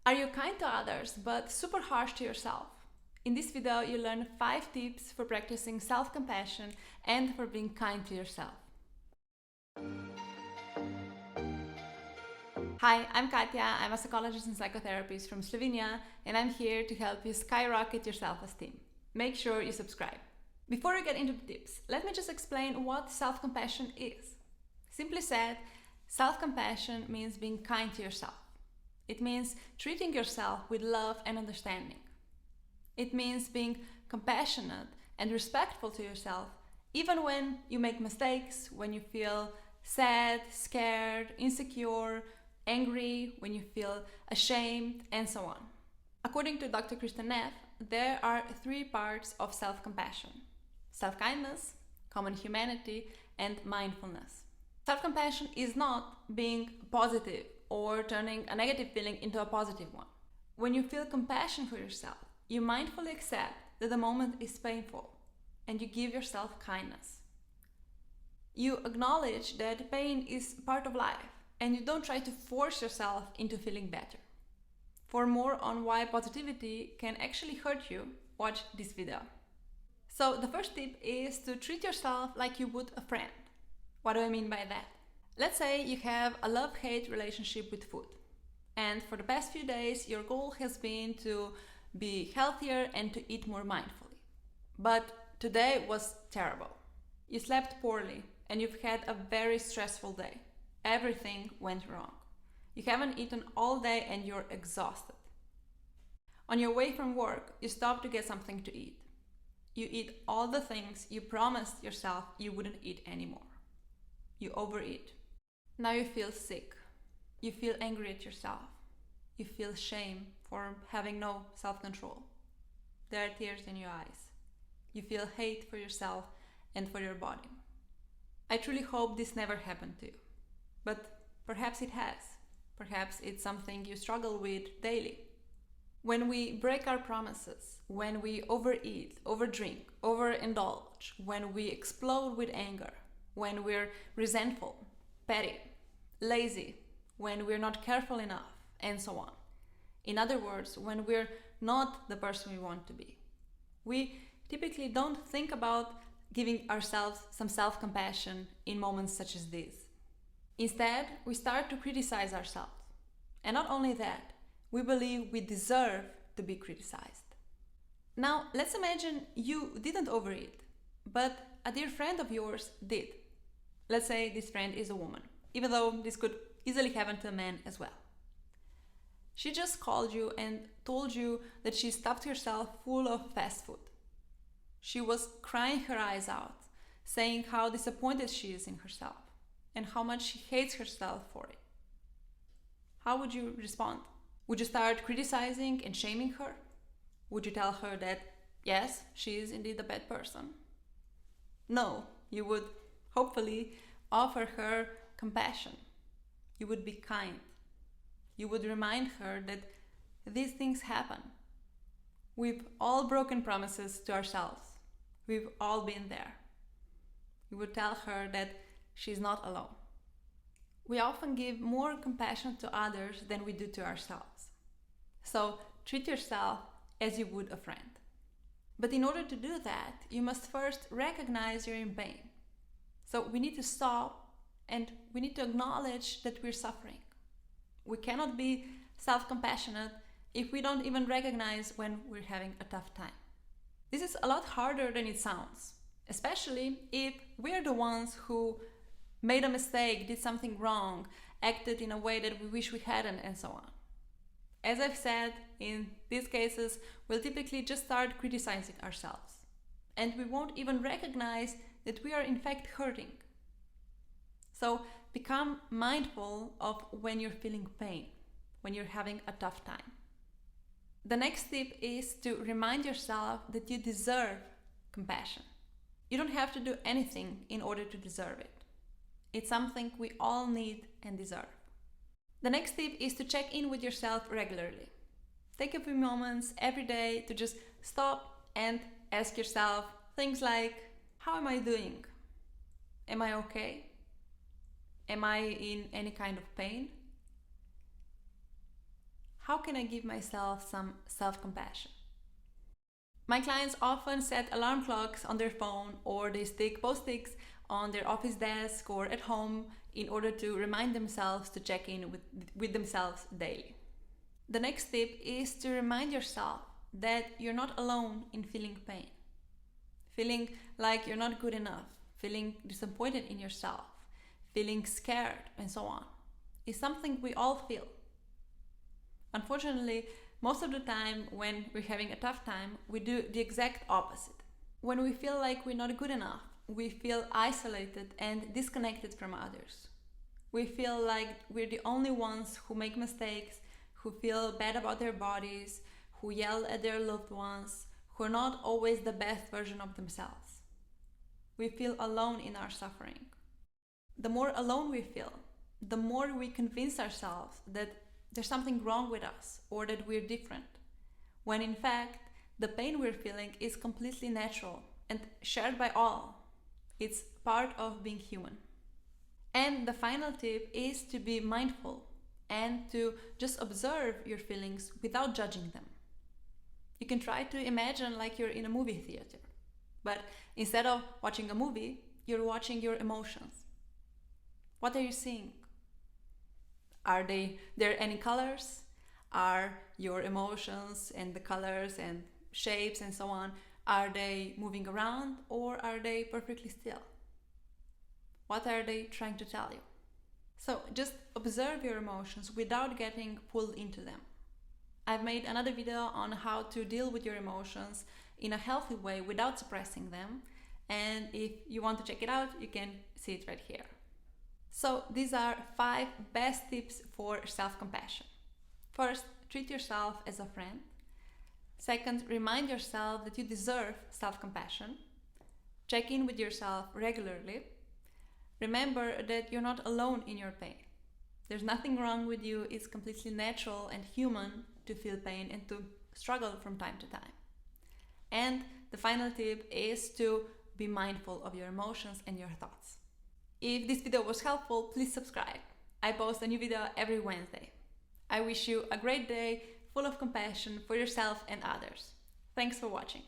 Are you kind to others but super harsh to yourself? In this video, you learn 5 tips for practicing self-compassion and for being kind to yourself. Hi, I'm Katja. I'm a psychologist and psychotherapist from Slovenia, and I'm here to help you skyrocket your self-esteem. Make sure you subscribe. Before we get into the tips, let me just explain what self-compassion is. Simply said, self-compassion means being kind to yourself. It means treating yourself with love and understanding. It means being compassionate and respectful to yourself, even when you make mistakes, when you feel sad, scared, insecure, angry, when you feel ashamed, and so on. According to Dr. Kristen Neff, there are 3 parts of self-compassion: self-kindness, common humanity, and mindfulness. Self-compassion is not being positive or turning a negative feeling into a positive one. When you feel compassion for yourself, you mindfully accept that the moment is painful and you give yourself kindness. You acknowledge that pain is part of life and you don't try to force yourself into feeling better. For more on why positivity can actually hurt you, watch this video. So the first tip is to treat yourself like you would a friend. What do I mean by that? Let's say you have a love-hate relationship with food, and for the past few days your goal has been to be healthier and to eat more mindfully. But today was terrible. You slept poorly and you've had a very stressful day. Everything went wrong. You haven't eaten all day and you're exhausted. On your way from work, you stop to get something to eat. You eat all the things you promised yourself you wouldn't eat anymore. You overeat. Now you feel sick. You feel angry at yourself. You feel shame for having no self-control. There are tears in your eyes. You feel hate for yourself and for your body. I truly hope this never happened to you. But perhaps it has. Perhaps it's something you struggle with daily. When we break our promises, when we overeat, overdrink, overindulge, when we explode with anger, when we're resentful, petty, lazy, when we're not careful enough, and so on. In other words, when we're not the person we want to be. We typically don't think about giving ourselves some self-compassion in moments such as these. Instead, we start to criticize ourselves. And not only that, we believe we deserve to be criticized. Now, let's imagine you didn't overeat, but a dear friend of yours did. Let's say this friend is a woman, even though this could easily happen to a man as well. She just called you and told you that she stuffed herself full of fast food. She was crying her eyes out, saying how disappointed she is in herself and how much she hates herself for it. How would you respond? Would you start criticizing and shaming her? Would you tell her that, yes, she is indeed a bad person? No, you would hopefully offer her compassion. You would be kind. You would remind her that these things happen. We've all broken promises to ourselves. We've all been there. You would tell her that she's not alone. We often give more compassion to others than we do to ourselves. So treat yourself as you would a friend. But in order to do that, you must first recognize you're in pain. So we need to stop and we need to acknowledge that we're suffering. We cannot be self-compassionate if we don't even recognize when we're having a tough time. This is a lot harder than it sounds, especially if we're the ones who made a mistake, did something wrong, acted in a way that we wish we hadn't, and so on. As I've said, in these cases, we'll typically just start criticizing ourselves, and we won't even recognize that we are in fact hurting. So become mindful of when you're feeling pain, when you're having a tough time. The next tip is to remind yourself that you deserve compassion. You don't have to do anything in order to deserve it. It's something we all need and deserve. The next tip is to check in with yourself regularly. Take a few moments every day to just stop and ask yourself things like, how am I doing? Am I okay? Am I in any kind of pain? how can I give myself some self-compassion? My clients often set alarm clocks on their phone, or they stick post-its on their office desk or at home in order to remind themselves to check in with themselves daily. The next tip is to remind yourself that you're not alone in feeling pain. Feeling like you're not good enough, feeling disappointed in yourself, feeling scared, and so on, is something we all feel. Unfortunately, most of the time when we're having a tough time, we do the exact opposite. When we feel like we're not good enough, we feel isolated and disconnected from others. We feel like we're the only ones who make mistakes, who feel bad about their bodies, who yell at their loved ones, who are not always the best version of themselves. We feel alone in our suffering. The more alone we feel, the more we convince ourselves that there's something wrong with us or that we're different, when in fact the pain we're feeling is completely natural and shared by all. It's part of being human. And the final tip is to be mindful and to just observe your feelings without judging them. You can try to imagine like you're in a movie theater, but instead of watching a movie, you're watching your emotions. What are you seeing? Are there any colors? Are your emotions and the colors and shapes and so on, are they moving around or are they perfectly still? What are they trying to tell you? So just observe your emotions without getting pulled into them. I've made another video on how to deal with your emotions in a healthy way without suppressing them, and if you want to check it out, you can see it right here. So these are 5 best tips for self-compassion. First, treat yourself as a friend. Second, remind yourself that you deserve self-compassion. Check in with yourself regularly. Remember that you're not alone in your pain. There's nothing wrong with you. It's completely natural and human to feel pain and to struggle from time to time. And the final tip is to be mindful of your emotions and your thoughts. If this video was helpful, please subscribe. I post a new video every Wednesday. I wish you a great day full of compassion for yourself and others. Thanks for watching.